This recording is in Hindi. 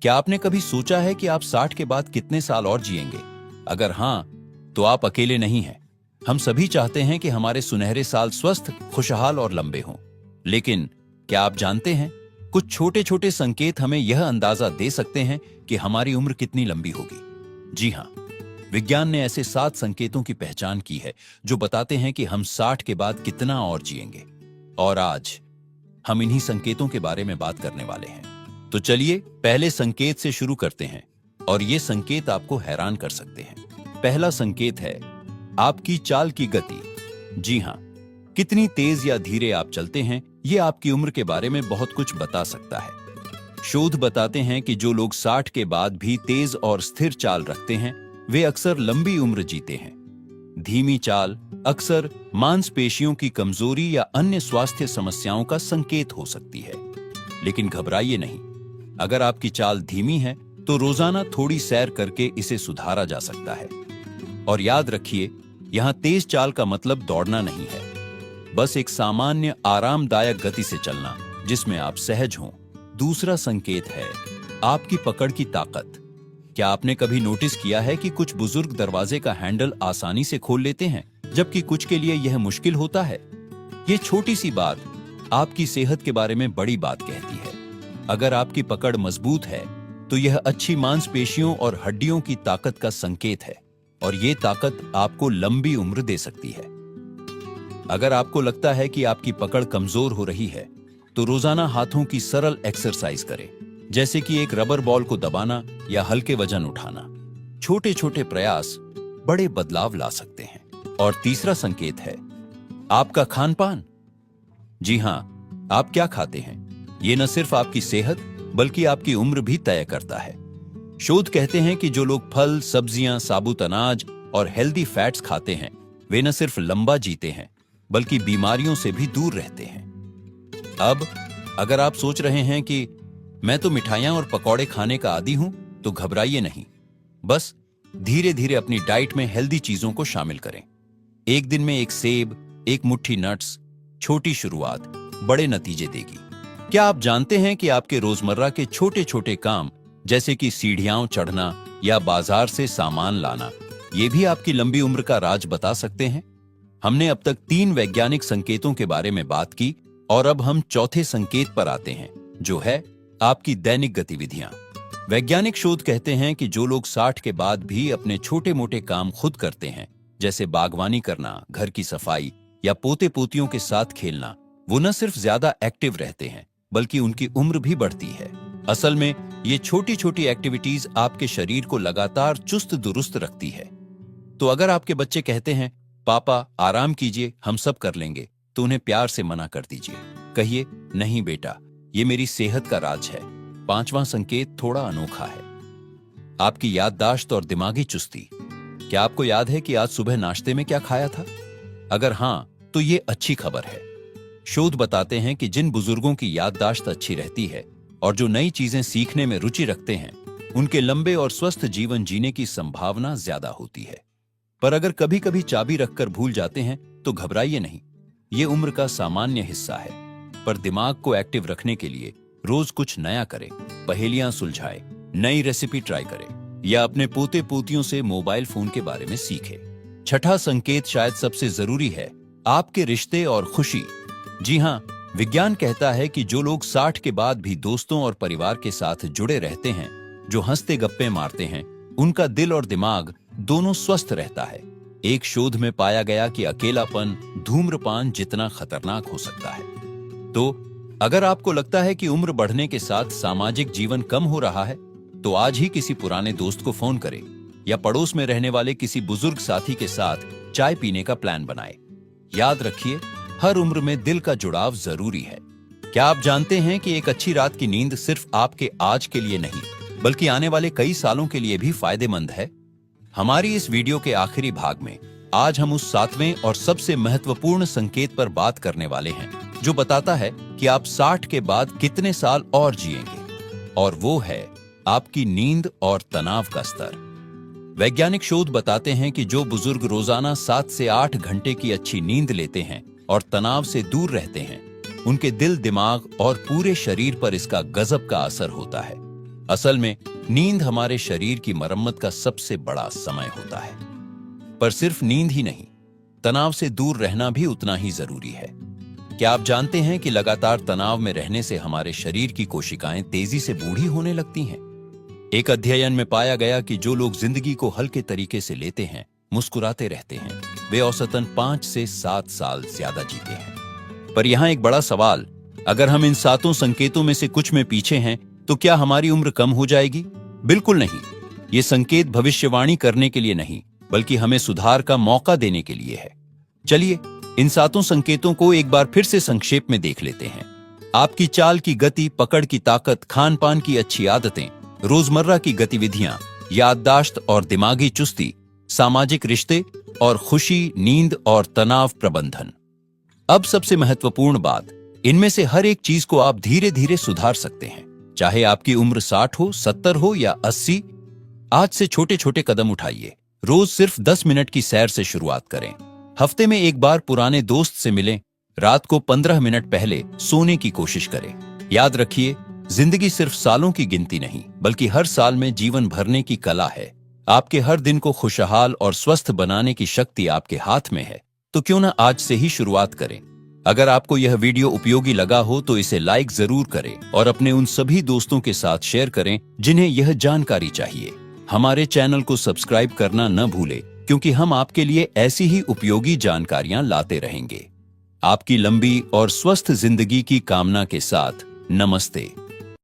क्या आपने कभी सोचा है कि आप 60 के बाद कितने साल और जिएंगे? अगर हाँ, तो आप अकेले नहीं हैं। हम सभी चाहते हैं कि हमारे सुनहरे साल स्वस्थ, खुशहाल और लंबे हों। लेकिन क्या आप जानते हैं, कुछ छोटे छोटे संकेत हमें यह अंदाजा दे सकते हैं कि हमारी उम्र कितनी लंबी होगी। जी हाँ, विज्ञान ने ऐसे 7 संकेतों की पहचान की है जो बताते हैं कि हम 60 के बाद कितना और जिएंगे। और आज हम इन्हीं संकेतों के बारे में बात करने वाले हैं। तो चलिए पहले संकेत से शुरू करते हैं, और ये संकेत आपको हैरान कर सकते हैं। पहला संकेत है आपकी चाल की गति। जी हाँ, कितनी तेज या धीरे आप चलते हैं, ये आपकी उम्र के बारे में बहुत कुछ बता सकता है। शोध बताते हैं कि जो लोग 60 के बाद भी तेज और स्थिर चाल रखते हैं, वे अक्सर लंबी उम्र जीते हैं। धीमी चाल अक्सर मांसपेशियों की कमजोरी या अन्य स्वास्थ्य समस्याओं का संकेत हो सकती है। लेकिन घबराइए नहीं, अगर आपकी चाल धीमी है तो रोजाना थोड़ी सैर करके इसे सुधारा जा सकता है। और याद रखिए, यहां तेज चाल का मतलब दौड़ना नहीं है, बस एक सामान्य आरामदायक गति से चलना जिसमें आप सहज हों। दूसरा संकेत है आपकी पकड़ की ताकत। क्या आपने कभी नोटिस किया है कि कुछ बुजुर्ग दरवाजे का हैंडल आसानी से खोल लेते हैं, जबकि कुछ के लिए यह मुश्किल होता है? ये छोटी सी बात आपकी सेहत के बारे में बड़ी बात कहती है। अगर आपकी पकड़ मजबूत है तो यह अच्छी मांसपेशियों और हड्डियों की ताकत का संकेत है, और ये ताकत आपको लंबी उम्र दे सकती है। अगर आपको लगता है कि आपकी पकड़ कमजोर हो रही है, तो रोजाना हाथों की सरल एक्सरसाइज करें, जैसे कि एक रबर बॉल को दबाना या हल्के वजन उठाना। छोटे छोटे प्रयास बड़े बदलाव ला सकते हैं। और तीसरा संकेत है आपका खान पान। जी हां, आप क्या खाते हैं, ये न सिर्फ आपकी सेहत बल्कि आपकी उम्र भी तय करता है। शोध कहते हैं कि जो लोग फल, सब्जियां, साबुत अनाज और हेल्दी फैट्स खाते हैं, वे न सिर्फ लंबा जीते हैं बल्कि बीमारियों से भी दूर रहते हैं। अब अगर आप सोच रहे हैं कि मैं तो मिठाइयां और पकौड़े खाने का आदी हूं, तो घबराइए नहीं। बस धीरे धीरे अपनी डाइट में हेल्दी चीजों को शामिल करें। एक दिन में एक सेब, एक मुट्ठी नट्स, छोटी शुरुआत बड़े नतीजे देगी। क्या आप जानते हैं कि आपके रोजमर्रा के छोटे छोटे काम, जैसे कि सीढ़ियां चढ़ना या बाजार से सामान लाना, ये भी आपकी लंबी उम्र का राज बता सकते हैं? हमने अब तक 3 वैज्ञानिक संकेतों के बारे में बात की, और अब हम चौथे संकेत पर आते हैं, जो है आपकी दैनिक गतिविधियां। वैज्ञानिक शोध कहते हैं कि जो लोग 60 के बाद भी अपने छोटे मोटे काम खुद करते हैं, जैसे बागवानी करना, घर की सफाई या पोते पोतियों के साथ खेलना, वो न सिर्फ ज्यादा एक्टिव रहते हैं बल्कि उनकी उम्र भी बढ़ती है। असल में ये छोटी छोटी एक्टिविटीज आपके शरीर को लगातार चुस्त दुरुस्त रखती है। तो अगर आपके बच्चे कहते हैं पापा आराम कीजिए, हम सब कर लेंगे, तो उन्हें प्यार से मना कर दीजिए। कहिए नहीं बेटा, ये मेरी सेहत का राज है। 5वां संकेत थोड़ा अनोखा है आपकी याददाश्त और दिमागी चुस्ती। क्या आपको याद है कि आज सुबह नाश्ते में क्या खाया था? अगर हां, तो ये अच्छी खबर है। शोध बताते हैं कि जिन बुजुर्गों की याददाश्त अच्छी रहती है और जो नई चीजें सीखने में रुचि रखते हैं, उनके लंबे और स्वस्थ जीवन जीने की संभावना ज्यादा होती है। पर अगर कभी कभी चाबी रखकर भूल जाते हैं, तो घबराइए नहीं, ये उम्र का सामान्य हिस्सा है। पर दिमाग को एक्टिव रखने के लिए रोज कुछ नया करें, पहेलियां सुलझाएं, नई रेसिपी ट्राई करें या अपने पोते पोतियों से मोबाइल फोन के बारे में सीखें। छठा संकेत शायद सबसे जरूरी है, आपके रिश्ते और खुशी। जी हां, विज्ञान कहता है कि जो लोग 60 के बाद भी दोस्तों और परिवार के साथ जुड़े रहते हैं, जो हंसते गप्पे मारते हैं, उनका दिल और दिमाग दोनों स्वस्थ रहता है। एक शोध में पाया गया कि अकेलापन धूम्रपान जितना खतरनाक हो सकता है। तो अगर आपको लगता है कि उम्र बढ़ने के साथ सामाजिक जीवन कम हो रहा है, तो आज ही किसी पुराने दोस्त को फोन करें या पड़ोस में रहने वाले किसी बुजुर्ग साथी के साथ चाय पीने का प्लान बनाएं। याद रखिए, हर उम्र में दिल का जुड़ाव जरूरी है। क्या आप जानते हैं कि एक अच्छी रात की नींद सिर्फ आपके आज के लिए नहीं, बल्कि आने वाले कई सालों के लिए भी फायदेमंद है? हमारी इस वीडियो के आखिरी भाग में आज हम उस 7वें और सबसे महत्वपूर्ण संकेत पर बात करने वाले हैं, जो बताता है कि आप 60 के बाद कितने साल और जिएंगे, और वो है आपकी नींद और तनाव का स्तर। वैज्ञानिक शोध बताते हैं कि जो बुजुर्ग रोजाना 7 से 8 घंटे की अच्छी नींद लेते हैं और तनाव से दूर रहते हैं, उनके दिल, दिमाग और पूरे शरीर पर इसका गजब का असर होता है। असल में नींद हमारे शरीर की मरम्मत का सबसे बड़ा समय होता है। पर सिर्फ नींद ही नहीं, तनाव से दूर रहना भी उतना ही जरूरी है। क्या आप जानते हैं कि लगातार तनाव में रहने से हमारे शरीर की कोशिकाएं तेजी से बूढ़ी होने लगती हैं? एक अध्ययन में पाया गया कि जो लोग जिंदगी को हल्के तरीके से लेते हैं, मुस्कुराते रहते हैं, वे औसतन 5 से 7 साल ज्यादा जीते हैं। पर यहां एक बड़ा सवाल, अगर हम इन 7 संकेतों में से कुछ में पीछे हैं, तो क्या हमारी उम्र कम हो जाएगी? बिल्कुल नहीं। ये संकेत भविष्यवाणी करने के लिए नहीं, बल्कि हमें सुधार का मौका देने के लिए है। चलिए इन 7 संकेतों को एक बार फिर से संक्षेप में देख लेते हैं। आपकी चाल की गति, पकड़ की ताकत, खान पान की अच्छी आदतें, रोजमर्रा की गतिविधियां, याददाश्त और दिमागी चुस्ती, सामाजिक रिश्ते और खुशी, नींद और तनाव प्रबंधन। अब सबसे महत्वपूर्ण बात, इनमें से हर एक चीज को आप धीरे धीरे सुधार सकते हैं, चाहे आपकी उम्र 60 हो, 70 हो या 80। आज से छोटे छोटे कदम उठाइए। रोज सिर्फ 10 मिनट की सैर से शुरुआत करें। हफ्ते में एक बार पुराने दोस्त से मिलें। रात को 15 मिनट पहले सोने की कोशिश करें। याद रखिए, जिंदगी सिर्फ सालों की गिनती नहीं, बल्कि हर साल में जीवन भरने की कला है। आपके हर दिन को खुशहाल और स्वस्थ बनाने की शक्ति आपके हाथ में है। तो क्यों ना आज से ही शुरुआत करें। अगर आपको यह वीडियो उपयोगी लगा हो तो इसे लाइक जरूर करें और अपने उन सभी दोस्तों के साथ शेयर करें जिन्हें यह जानकारी चाहिए। हमारे चैनल को सब्सक्राइब करना न भूलें, क्योंकि हम आपके लिए ऐसी ही उपयोगी जानकारियां लाते रहेंगे। आपकी लंबी और स्वस्थ जिंदगी की कामना के साथ, नमस्ते।